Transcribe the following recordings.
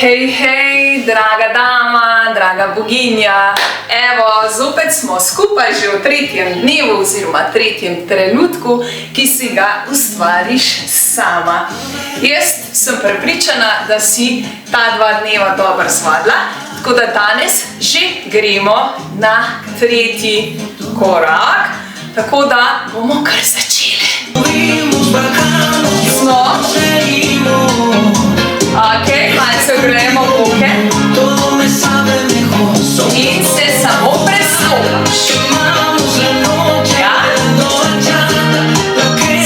Hej, draga dama, draga boginja, evo, zopet smo skupaj že v tretjem dnevu oziroma tretjem trenutku, ki si ga ustvariš sama. Jaz sem prepričana, da si ta 2 dneva dobro svadila, tako da danes že gremo na tretji korak, tako da bomo kar začeli. Smo. Malce ogrejemo boke in se samo prestopaš. Ja?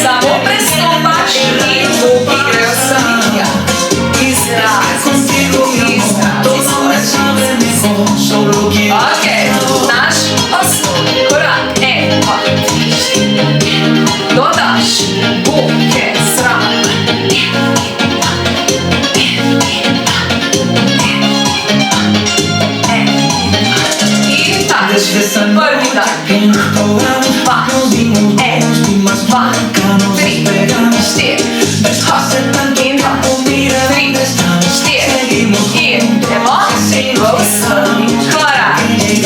Samo prestopaš in boki grejo sami tja. Izrazi svoje. Naš osnovni korak. 1, 2, 3. Dodaš boke zraven. Prvi dan. 2, 1, 2, 3, 4. In 2, 3, 4. In gremo v osnovni korak. In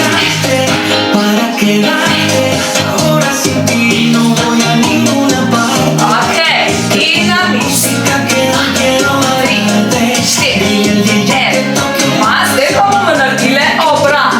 na misli. 3, 4. Zdaj pa bomo naredile obrat.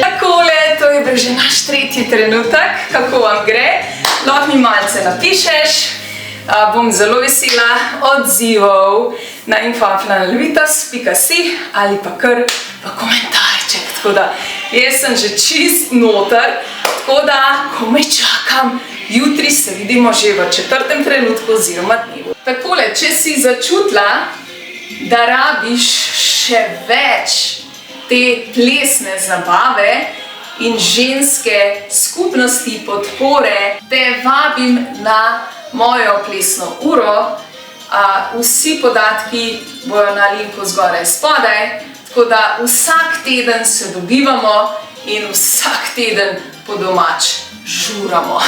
Takole, to je bil že naš tretji trenutek, kako vam gre. Lahko mi malce napišeš, bom zelo vesela odzivov na info@levitas.si ali pa kar v komentarček. Tako da, jaz sem že čist noter, tako da komaj čakam. Jutri se vidimo že v 4. trenutku oziroma dnevu. Takole, če si začutila, da rabiš še več te plesne zabave in ženske skupnosti podpore, te vabim na mojo plesno uro. Vsi podatki bojo na linku zgoraj spodaj, tako da vsak teden se dobivamo in vsak teden po domač žuramo.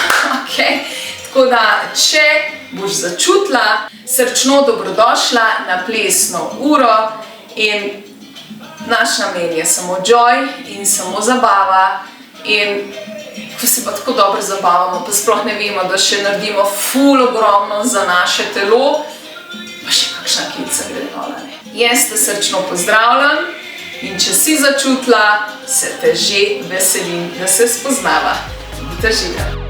Tako da, če boš začutila, srčno dobrodošla na plesno uro in naš namen je samo joy in samo zabava in ko se pa tako dobro zabavamo, pa sploh ne vemo, da še naredimo ful ogromno za naše telo, pa še kakšna kilca gre dol. Jaz te srčno pozdravljam in če si začutila, se te že veselim, da se spoznava. Te živim.